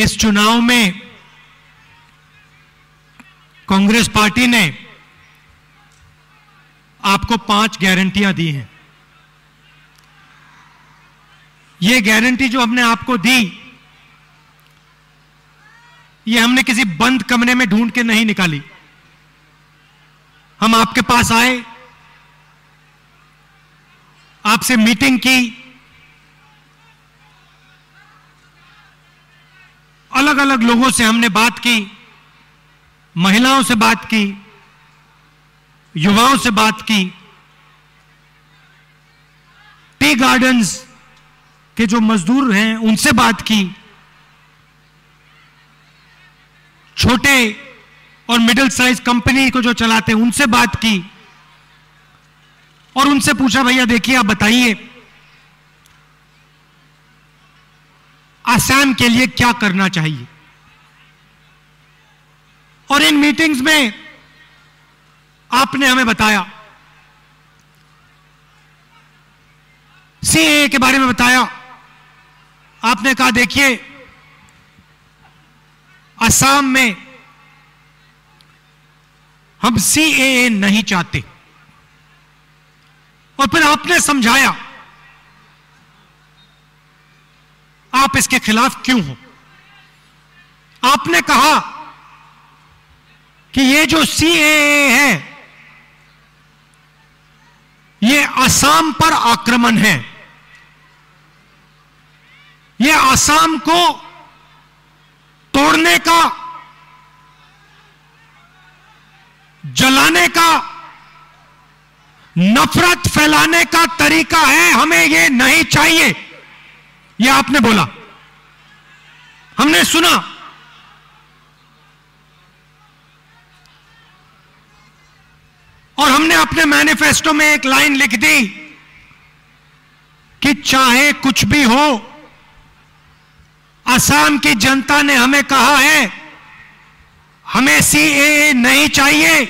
इस चुनाव में कांग्रेस पार्टी ने आपको 5 गारंटियां दी हैं। ये गारंटी जो हमने आपको दी, ये हमने किसी बंद कमरे में ढूंढ के नहीं निकाली। हम आपके पास आए, आपसे मीटिंग की, अलग अलग लोगों से हमने बात की, महिलाओं से बात की, युवाओं से बात की, टी गार्डन्स के जो मजदूर हैं उनसे बात की, छोटे और मिडिल साइज कंपनी को जो चलाते हैं उनसे बात की और उनसे पूछा, भैया देखिए आप बताइए असम के लिए क्या करना चाहिए। और इन मीटिंग्स में आपने हमें बताया, सीएए के बारे में बताया। आपने कहा देखिए असम में हम सीएए नहीं चाहते, और फिर आपने समझाया आप इसके खिलाफ क्यों हो। आपने कहा कि ये जो सीएए है ये असम पर आक्रमण है, ये असम को तोड़ने का, जलाने का, नफरत फैलाने का तरीका है, हमें ये नहीं चाहिए। ये आपने बोला, हमने सुना। और हमने अपने मैनिफेस्टो में एक लाइन लिख दी कि चाहे कुछ भी हो, असम की जनता ने हमें कहा है हमें सीएए नहीं चाहिए,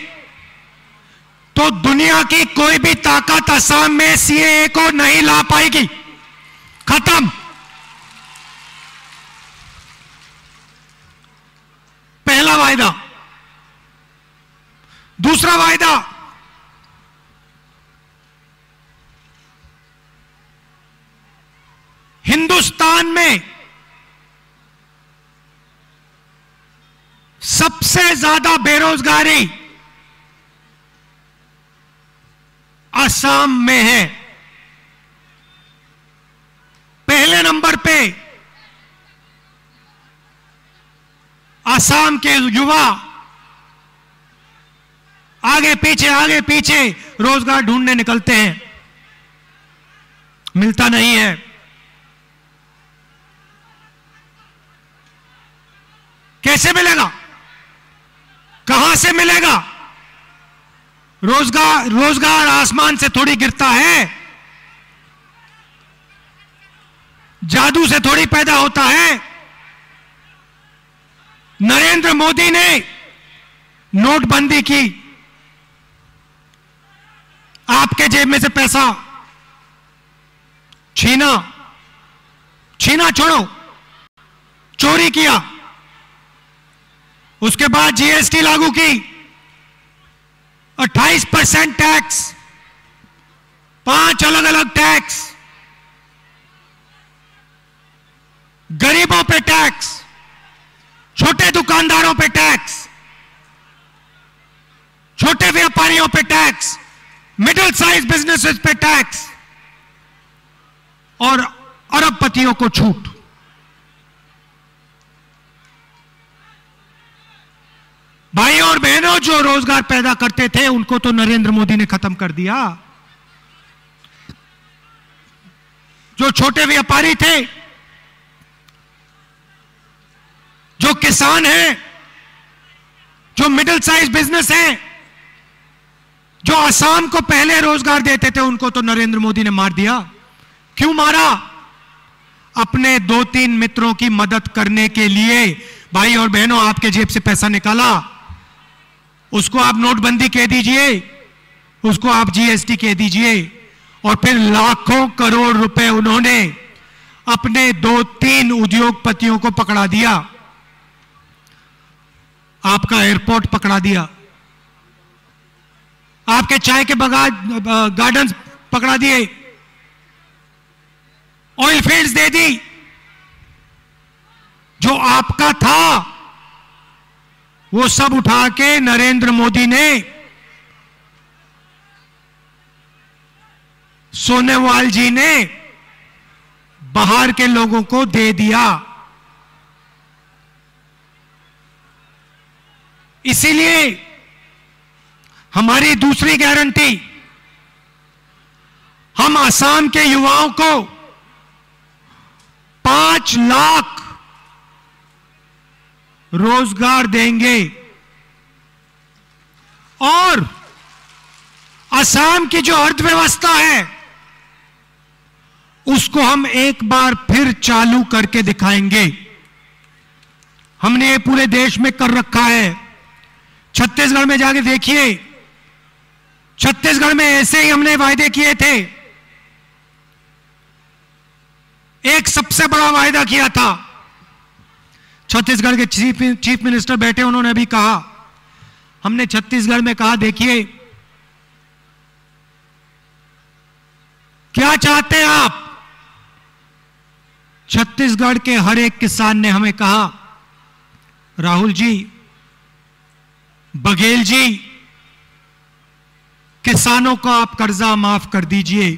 तो दुनिया की कोई भी ताकत असम में सीएए को नहीं ला पाएगी। खत्म। पहला वायदा। दूसरा वायदा, हिंदुस्तान में सबसे ज्यादा बेरोजगारी असम में है। पहले नंबर पे असम के युवा आगे पीछे रोजगार ढूंढने निकलते हैं, मिलता नहीं है। कैसे मिलेगा, कहां से मिलेगा? रोजगार आसमान से थोड़ी गिरता है, जादू से थोड़ी पैदा होता है। नरेंद्र मोदी ने नोटबंदी की, आपके जेब में से पैसा छीना छोड़ो, चोरी किया। उसके बाद जीएसटी लागू की, 28% टैक्स, 5 अलग अलग टैक्स, गरीबों पे टैक्स, छोटे दुकानदारों पे टैक्स, छोटे व्यापारियों पे टैक्स, मिडिल साइज बिजनेसेस पे टैक्स और अरबपतियों को छूट। भाई और बहनों, जो रोजगार पैदा करते थे उनको तो नरेंद्र मोदी ने खत्म कर दिया। जो छोटे व्यापारी थे, जो किसान हैं, जो मिडिल साइज बिजनेस हैं, जो असम को पहले रोजगार देते थे, उनको तो नरेंद्र मोदी ने मार दिया। क्यों मारा? अपने 2-3 मित्रों की मदद करने के लिए। भाई और बहनों, आपके जेब से पैसा निकाला, उसको आप नोटबंदी कह दीजिए, उसको आप जीएसटी कह दीजिए, और फिर लाखों करोड़ रुपए उन्होंने अपने 2-3 उद्योगपतियों को पकड़ा दिया। आपका एयरपोर्ट पकड़ा दिया, आपके चाय के गार्डन्स पकड़ा दिए, ऑयल फील्ड्स दे दी। जो आपका था वो सब उठा के नरेंद्र मोदी ने सोनेवाल जी ने बाहर के लोगों को दे दिया। इसीलिए हमारी दूसरी गारंटी, हम असम के युवाओं को 5 लाख रोजगार देंगे और असम की जो अर्थव्यवस्था है उसको हम एक बार फिर चालू करके दिखाएंगे। हमने ये पूरे देश में कर रखा है। छत्तीसगढ़ में जाके देखिए, छत्तीसगढ़ में ऐसे ही हमने वायदे किए थे। एक सबसे बड़ा वायदा किया था, छत्तीसगढ़ के चीफ मिनिस्टर बैठे, उन्होंने अभी कहा, हमने छत्तीसगढ़ में कहा देखिए क्या चाहते हैं आप। छत्तीसगढ़ के हर एक किसान ने हमें कहा, राहुल जी, बघेल जी, किसानों को आप कर्जा माफ कर दीजिए।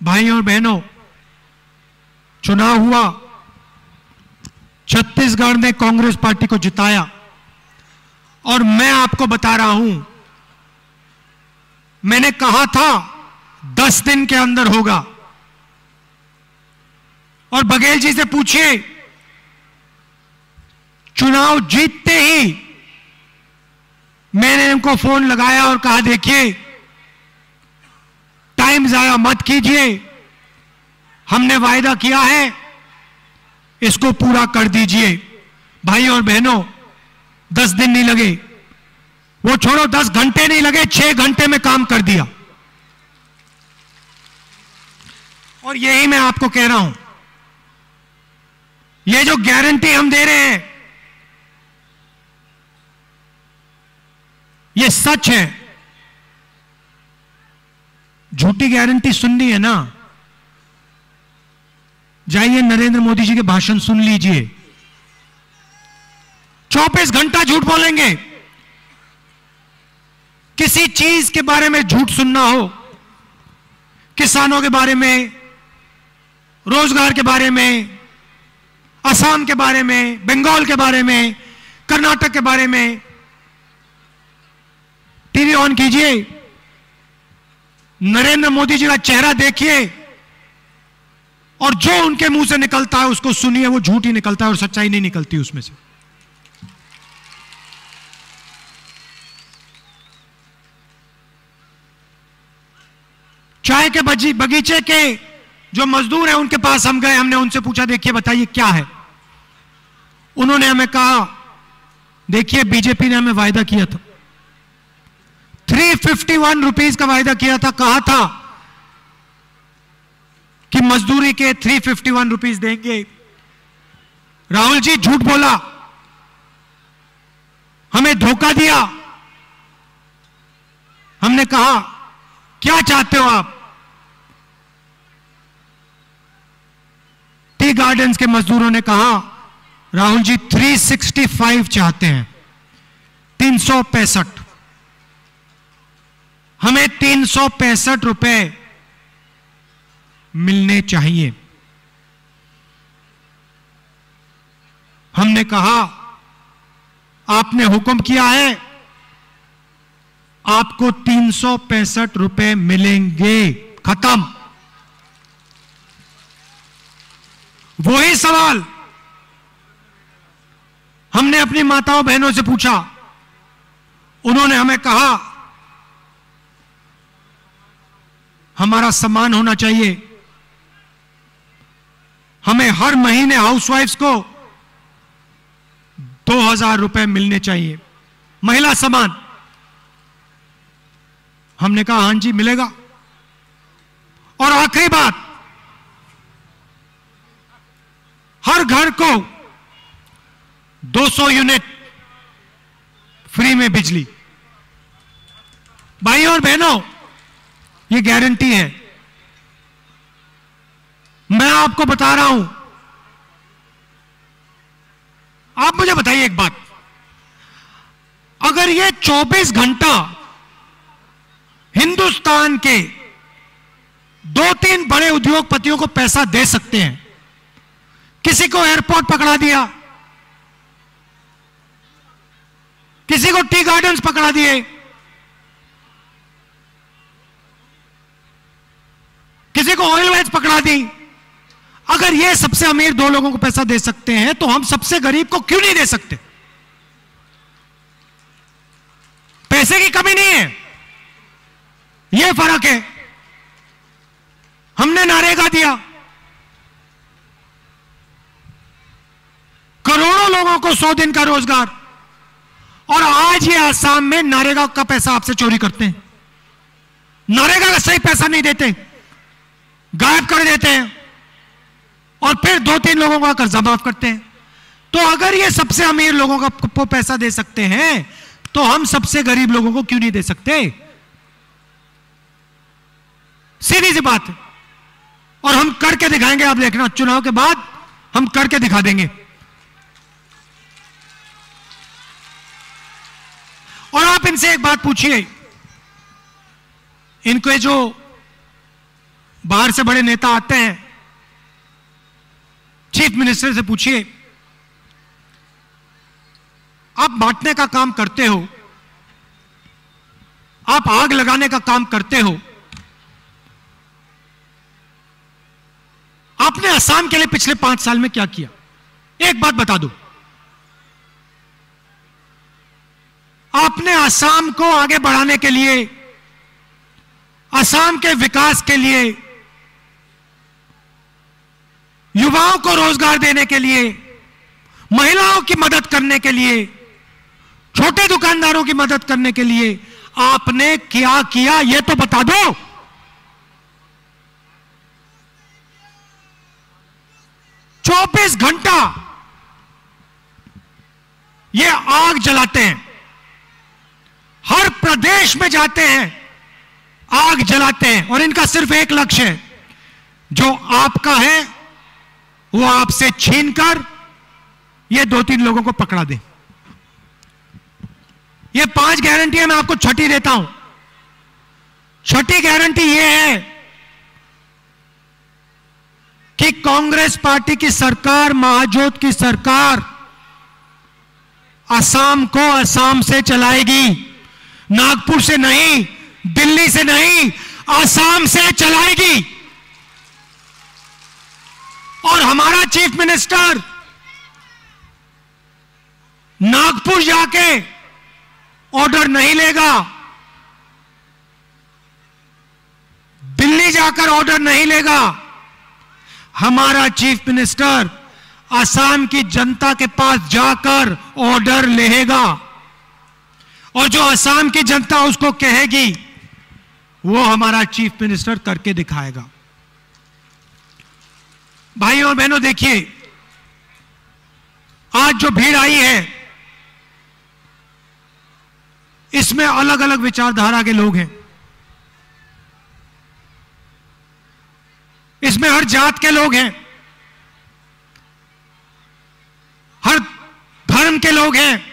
भाइयों और बहनों, चुनाव हुआ, छत्तीसगढ़ ने कांग्रेस पार्टी को जिताया और मैं आपको बता रहा हूं, मैंने कहा था 10 दिन के अंदर होगा। और बघेल जी से पूछिए, चुनाव जीतते ही मैंने उनको फोन लगाया और कहा देखिए टाइम जाया मत कीजिए, हमने वायदा किया है इसको पूरा कर दीजिए। भाइयों और बहनों, 10 दिन नहीं लगे, वो छोड़ो 10 घंटे नहीं लगे, 6 घंटे में काम कर दिया। और यही मैं आपको कह रहा हूं, ये जो गारंटी हम दे रहे हैं ये सच है। झूठी गारंटी सुननी है ना, जाइए नरेंद्र मोदी जी के भाषण सुन लीजिए। 24 घंटा झूठ बोलेंगे। किसी चीज के बारे में झूठ सुनना हो, किसानों के बारे में, रोजगार के बारे में, असम के बारे में, बंगाल के बारे में, कर्नाटक के बारे में, टीवी ऑन कीजिए, नरेंद्र मोदी जी का चेहरा देखिए और जो उनके मुंह से निकलता है उसको सुनिए, वो झूठ ही निकलता है और सच्चाई नहीं निकलती उसमें से। चाय के बगीचे के जो मजदूर हैं उनके पास हम गए, हमने उनसे पूछा देखिए बताइए क्या है। उन्होंने हमें कहा देखिए बीजेपी ने हमें वायदा किया था, 351 रुपीज का वायदा किया था, कहा था कि मजदूरी के 351 रुपीज देंगे। राहुल जी झूठ बोला, हमें धोखा दिया। हमने कहा क्या चाहते हो आप? टी गार्डन्स के मजदूरों ने कहा राहुल जी 365 चाहते हैं, 365। हमें 365 रुपए मिलने चाहिए। हमने कहा आपने हुक्म किया है, आपको 365 रुपए मिलेंगे, खत्म। वही सवाल हमने अपनी माताओं बहनों से पूछा, उन्होंने हमें कहा हमारा सम्मान होना चाहिए, हमें हर महीने हाउसवाइफ्स को 2000 रुपए मिलने चाहिए, महिला सम्मान। हमने कहा हां जी मिलेगा। और आखिरी बात, हर घर को 200 यूनिट फ्री में बिजली। भाइयों और बहनों, ये गारंटी है। मैं आपको बता रहा हूं, आप मुझे बताइए एक बात, अगर ये 24 घंटा हिंदुस्तान के 2-3 बड़े उद्योगपतियों को पैसा दे सकते हैं, किसी को एयरपोर्ट पकड़ा दिया, किसी को टी गार्डन्स पकड़ा दिए, किसी को ऑयल वेल्स पकड़ा दी, अगर ये सबसे अमीर 2 लोगों को पैसा दे सकते हैं तो हम सबसे गरीब को क्यों नहीं दे सकते? पैसे की कमी नहीं है, यह फर्क है। हमने नरेगा दिया, करोड़ों लोगों को 100 दिन का रोजगार, और आज ये आसाम में नरेगा का पैसा आपसे चोरी करते हैं। नरेगा का सही पैसा नहीं देते, गायब कर देते हैं, और फिर 2-3 लोगों का कर्जा माफ करते हैं। तो अगर ये सबसे अमीर लोगों को पैसा दे सकते हैं तो हम सबसे गरीब लोगों को क्यों नहीं दे सकते? सीधी सी बात है, और हम करके दिखाएंगे। आप देखना, चुनाव के बाद हम करके दिखा देंगे। और आप इनसे एक बात पूछिए, इनके जो बाहर से बड़े नेता आते हैं, चीफ मिनिस्टर से पूछिए, आप बांटने का काम करते हो, आप आग लगाने का काम करते हो, आपने असम के लिए पिछले 5 साल में क्या किया? एक बात बता दो। आपने असम को आगे बढ़ाने के लिए, असम के विकास के लिए, युवाओं को रोजगार देने के लिए, महिलाओं की मदद करने के लिए, छोटे दुकानदारों की मदद करने के लिए आपने क्या किया, यह तो बता दो। चौबीस घंटा ये आग जलाते हैं, हर प्रदेश में जाते हैं, आग जलाते हैं, और इनका सिर्फ एक लक्ष्य है, जो आपका है वो आपसे छीनकर ये 2-3 लोगों को पकड़ा दे। ये 5 गारंटी है, मैं आपको छठी देता हूं। छठी गारंटी ये है कि कांग्रेस पार्टी की सरकार, महाजोत की सरकार असम को असम से चलाएगी, नागपुर से नहीं, दिल्ली से नहीं, असम से चलाएगी। और हमारा चीफ मिनिस्टर नागपुर जाके ऑर्डर नहीं लेगा, दिल्ली जाकर ऑर्डर नहीं लेगा। हमारा चीफ मिनिस्टर असम की जनता के पास जाकर ऑर्डर लेगा, और जो असम की जनता उसको कहेगी वो हमारा चीफ मिनिस्टर करके दिखाएगा। भाइयों और बहनों, देखिए, आज जो भीड़ आई है इसमें अलग अलग विचारधारा के लोग हैं, इसमें हर जात के लोग हैं, हर धर्म के लोग हैं।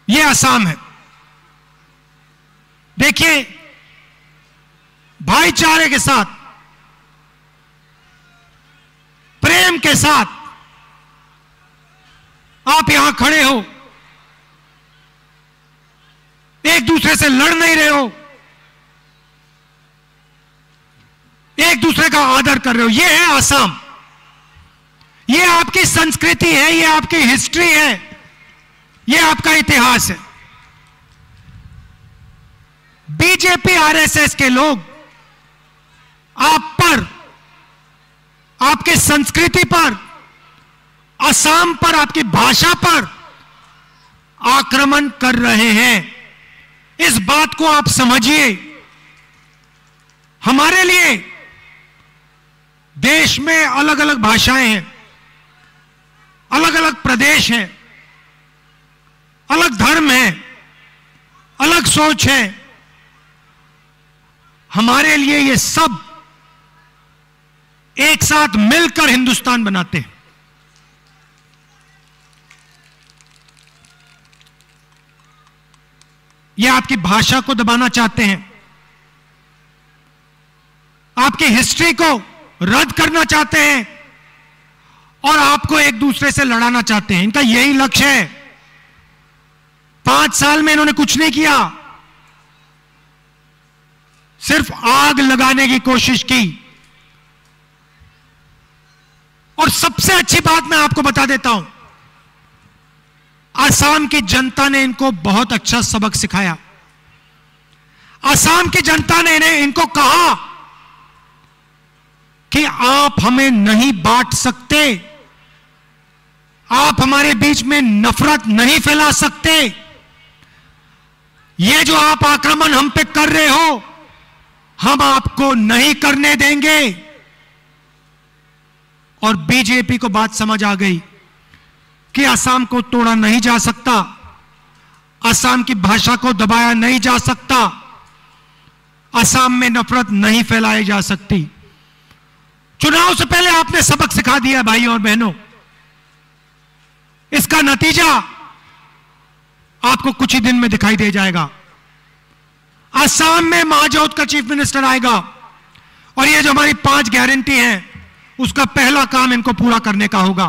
यह असम है। देखिए, भाईचारे के साथ, प्रेम के साथ आप यहां खड़े हो, एक दूसरे से लड़ नहीं रहे हो, एक दूसरे का आदर कर रहे हो। यह है असम, यह आपकी संस्कृति है, यह आपकी हिस्ट्री है, यह आपका इतिहास है। बीजेपी आरएसएस के लोग आप पर, आपके संस्कृति पर, असम पर, आपकी भाषा पर आक्रमण कर रहे हैं। इस बात को आप समझिए। हमारे लिए देश में अलग अलग भाषाएं हैं, अलग अलग प्रदेश हैं, अलग धर्म है, अलग सोच है। हमारे लिए ये सब एक साथ मिलकर हिंदुस्तान बनाते हैं। ये आपकी भाषा को दबाना चाहते हैं, आपकी हिस्ट्री को रद्द करना चाहते हैं और आपको एक दूसरे से लड़ाना चाहते हैं। इनका यही लक्ष्य है। 5 साल में इन्होंने कुछ नहीं किया, सिर्फ आग लगाने की कोशिश की। और सबसे अच्छी बात मैं आपको बता देता हूं, असम की जनता ने इनको बहुत अच्छा सबक सिखाया। असम की जनता ने इनको कहा कि आप हमें नहीं बांट सकते, आप हमारे बीच में नफरत नहीं फैला सकते। ये जो आप आक्रमण हम पे कर रहे हो, हम आपको नहीं करने देंगे। और बीजेपी को बात समझ आ गई कि असम को तोड़ा नहीं जा सकता, असम की भाषा को दबाया नहीं जा सकता, असम में नफरत नहीं फैलाई जा सकती। चुनाव से पहले आपने सबक सिखा दिया भाई और बहनों। इसका नतीजा आपको कुछ ही दिन में दिखाई दे जाएगा। असम में महाजोत का चीफ मिनिस्टर आएगा और ये जो हमारी 5 गारंटी हैं, उसका पहला काम इनको पूरा करने का होगा।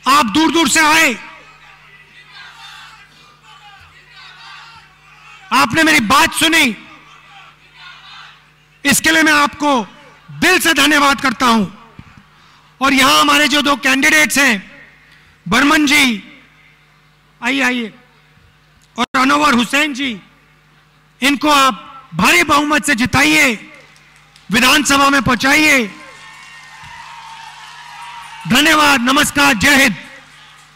आप दूर दूर से आए, आपने मेरी बात सुनी, इसके लिए मैं आपको दिल से धन्यवाद करता हूं। और यहां हमारे जो 2 कैंडिडेट्स हैं, बर्मन जी आइए आइए, और अनवर हुसैन जी, इनको आप भारी बहुमत से जिताइए, विधानसभा में पहुंचाइए। धन्यवाद, नमस्कार, जय हिंद।